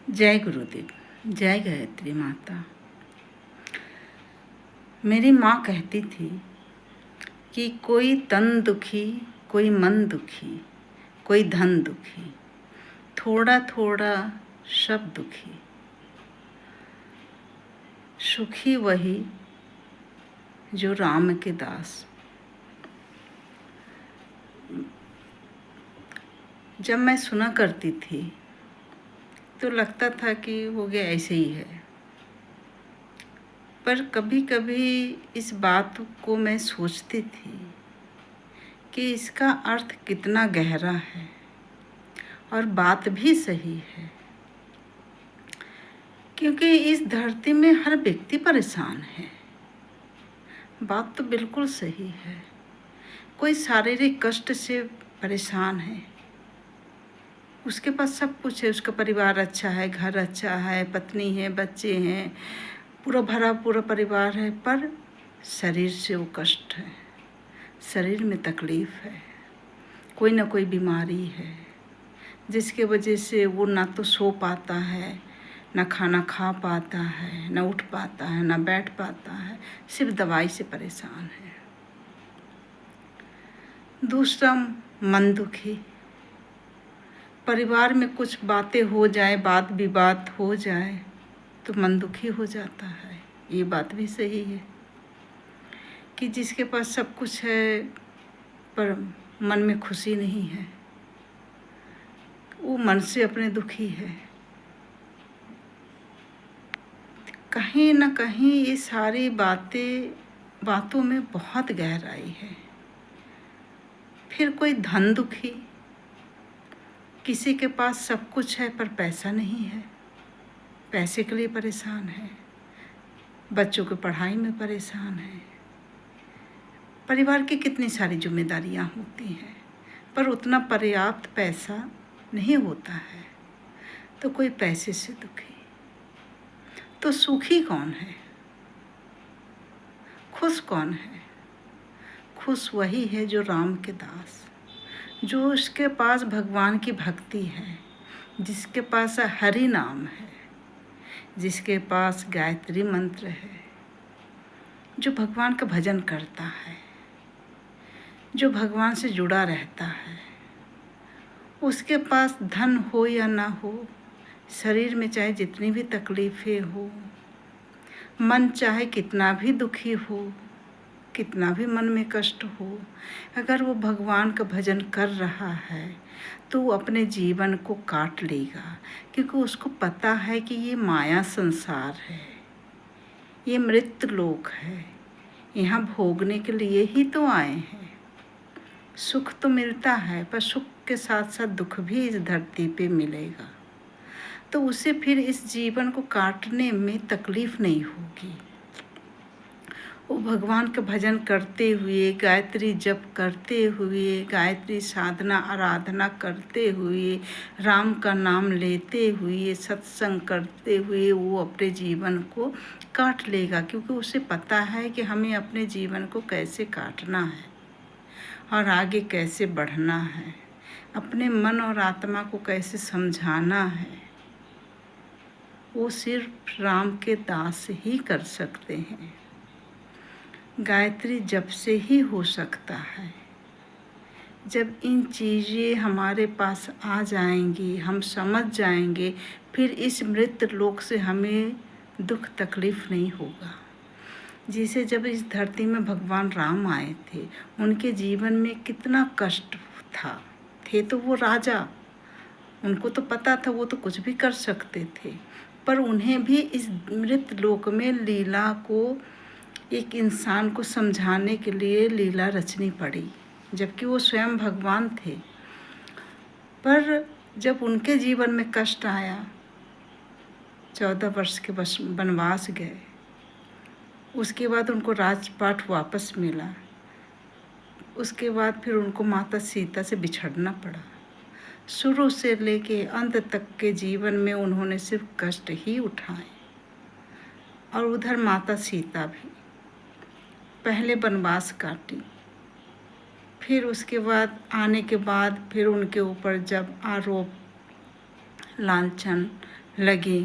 जय गुरुदेव। जय गायत्री माता। मेरी माँ कहती थी कि कोई तन दुखी, कोई मन दुखी, कोई धन दुखी, थोड़ा थोड़ा सब दुखी, सुखी वही जो राम के दास। जब मैं सुना करती थी तो लगता था कि हो गया ऐसे ही है, पर कभी कभी इस बात को मैं सोचती थी कि इसका अर्थ कितना गहरा है और बात भी सही है, क्योंकि इस धरती में हर व्यक्ति परेशान है। बात तो बिल्कुल सही है। कोई शारीरिक कष्ट से परेशान है, उसके पास सब कुछ है, उसका परिवार अच्छा है, घर अच्छा है, पत्नी है, बच्चे हैं, पूरा भरा पूरा परिवार है, पर शरीर से वो कष्ट है, शरीर में तकलीफ़ है, कोई ना कोई बीमारी है जिसके वजह से वो ना तो सो पाता है, ना खाना खा पाता है, ना उठ पाता है, ना बैठ पाता है, सिर्फ दवाई से परेशान है। दूसरा, मन दुखी। परिवार में कुछ बातें हो जाए, बात विवाद हो जाए तो मन दुखी हो जाता है। ये बात भी सही है कि जिसके पास सब कुछ है पर मन में खुशी नहीं है, वो मन से अपने दुखी है। कहीं ना कहीं ये सारी बातों में बहुत गहराई है। फिर कोई धन दुखी, किसी के पास सब कुछ है पर पैसा नहीं है, पैसे के लिए परेशान है, बच्चों की पढ़ाई में परेशान है, परिवार की कितनी सारी जिम्मेदारियां होती हैं पर उतना पर्याप्त पैसा नहीं होता है, तो कोई पैसे से दुखी। तो सुखी कौन है? खुश कौन है? खुश वही है जो राम के दास, जो उसके पास भगवान की भक्ति है, जिसके पास हरि नाम है, जिसके पास गायत्री मंत्र है, जो भगवान का भजन करता है, जो भगवान से जुड़ा रहता है। उसके पास धन हो या ना हो, शरीर में चाहे जितनी भी तकलीफ़ें हो, मन चाहे कितना भी दुखी हो, कितना भी मन में कष्ट हो, अगर वो भगवान का भजन कर रहा है तो वो अपने जीवन को काट लेगा, क्योंकि उसको पता है कि ये माया संसार है, ये मृत लोक है, यहाँ भोगने के लिए ही तो आए हैं। सुख तो मिलता है पर सुख के साथ साथ दुख भी इस धरती पे मिलेगा, तो उसे फिर इस जीवन को काटने में तकलीफ़ नहीं होगी। वो भगवान का भजन करते हुए, गायत्री जप करते हुए, गायत्री साधना आराधना करते हुए, राम का नाम लेते हुए, सत्संग करते हुए वो अपने जीवन को काट लेगा, क्योंकि उसे पता है कि हमें अपने जीवन को कैसे काटना है और आगे कैसे बढ़ना है, अपने मन और आत्मा को कैसे समझाना है। वो सिर्फ राम के दास ही कर सकते हैं। गायत्री जप से ही हो सकता है। जब इन चीज़ें हमारे पास आ जाएंगी, हम समझ जाएंगे, फिर इस मृत लोक से हमें दुख तकलीफ़ नहीं होगा। जैसे जब इस धरती में भगवान राम आए थे, उनके जीवन में कितना कष्ट थे तो वो राजा, उनको तो पता था वो तो कुछ भी कर सकते थे, पर उन्हें भी इस मृत लोक में लीला को, एक इंसान को समझाने के लिए लीला रचनी पड़ी, जबकि वो स्वयं भगवान थे। पर जब उनके जीवन में कष्ट आया, 14 वर्ष के वनवास गए, उसके बाद उनको राजपाट वापस मिला, उसके बाद फिर उनको माता सीता से बिछड़ना पड़ा। शुरू से लेके अंत तक के जीवन में उन्होंने सिर्फ कष्ट ही उठाए। और उधर माता सीता भी पहले वनवास काटी, फिर उसके बाद आने के बाद फिर उनके ऊपर जब आरोप लांछन लगे,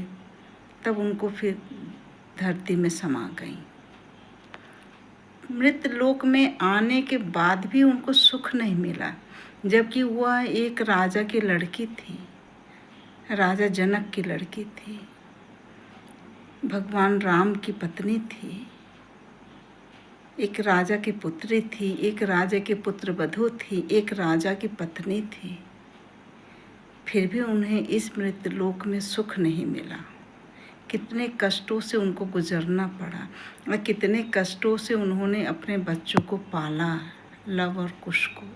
तब उनको फिर धरती में समा गई। मृत लोक में आने के बाद भी उनको सुख नहीं मिला, जबकि वह एक राजा की लड़की थी, राजा जनक की लड़की थी, भगवान राम की पत्नी थी, एक राजा की पुत्री थी, एक राजा की पुत्रवधू थी, एक राजा की पत्नी थी। फिर भी उन्हें इस मृत लोक में सुख नहीं मिला। कितने कष्टों से उनको गुजरना पड़ा और कितने कष्टों से उन्होंने अपने बच्चों को पाला, लव और कुश को।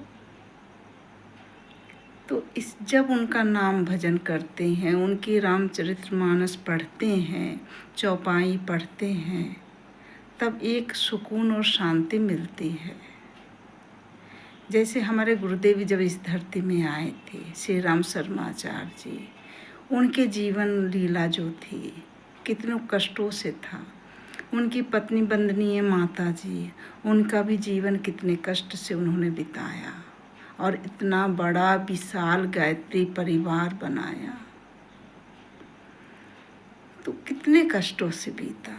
तो जब उनका नाम भजन करते हैं, उनकी रामचरितमानस पढ़ते हैं, चौपाई पढ़ते हैं, तब एक सुकून और शांति मिलती है। जैसे हमारे गुरुदेव जब इस धरती में आए थे, श्री राम शर्माचार्य जी, उनके जीवन लीला जो थी कितनों कष्टों से था। उनकी पत्नी वंदनीय माता जी, उनका भी जीवन कितने कष्ट से उन्होंने बिताया और इतना बड़ा विशाल गायत्री परिवार बनाया, तो कितने कष्टों से बीता।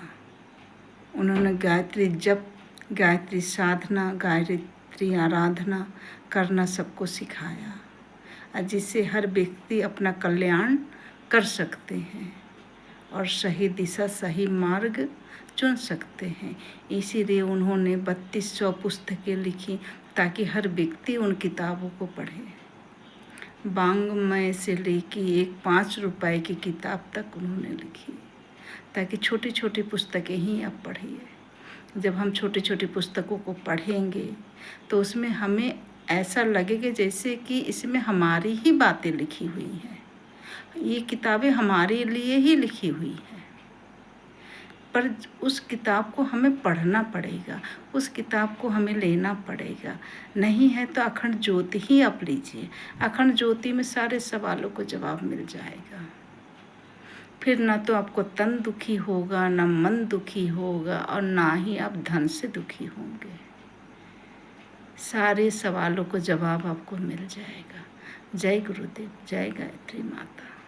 उन्होंने गायत्री जप, गायत्री साधना, गायत्री आराधना करना सबको सिखाया, जिससे हर व्यक्ति अपना कल्याण कर सकते हैं और सही दिशा, सही मार्ग चुन सकते हैं। इसीलिए उन्होंने 3200 पुस्तकें लिखी ताकि हर व्यक्ति उन किताबों को पढ़े। वाङ्मय से लेके एक 5 रुपए की किताब तक उन्होंने लिखी, ताकि छोटी छोटी पुस्तकें ही आप पढ़िए। जब हम छोटी छोटी पुस्तकों को पढ़ेंगे तो उसमें हमें ऐसा लगेगा जैसे कि इसमें हमारी ही बातें लिखी हुई हैं, ये किताबें हमारे लिए ही लिखी हुई हैं। पर उस किताब को हमें पढ़ना पड़ेगा, उस किताब को हमें लेना पड़ेगा। नहीं है तो अखंड ज्योति ही आप लीजिए। अखंड ज्योति में सारे सवालों को जवाब मिल जाएगा। फिर ना तो आपको तन दुखी होगा, ना मन दुखी होगा और ना ही आप धन से दुखी होंगे। सारे सवालों को जवाब आपको मिल जाएगा। जय गुरुदेव, जय गायत्री माता।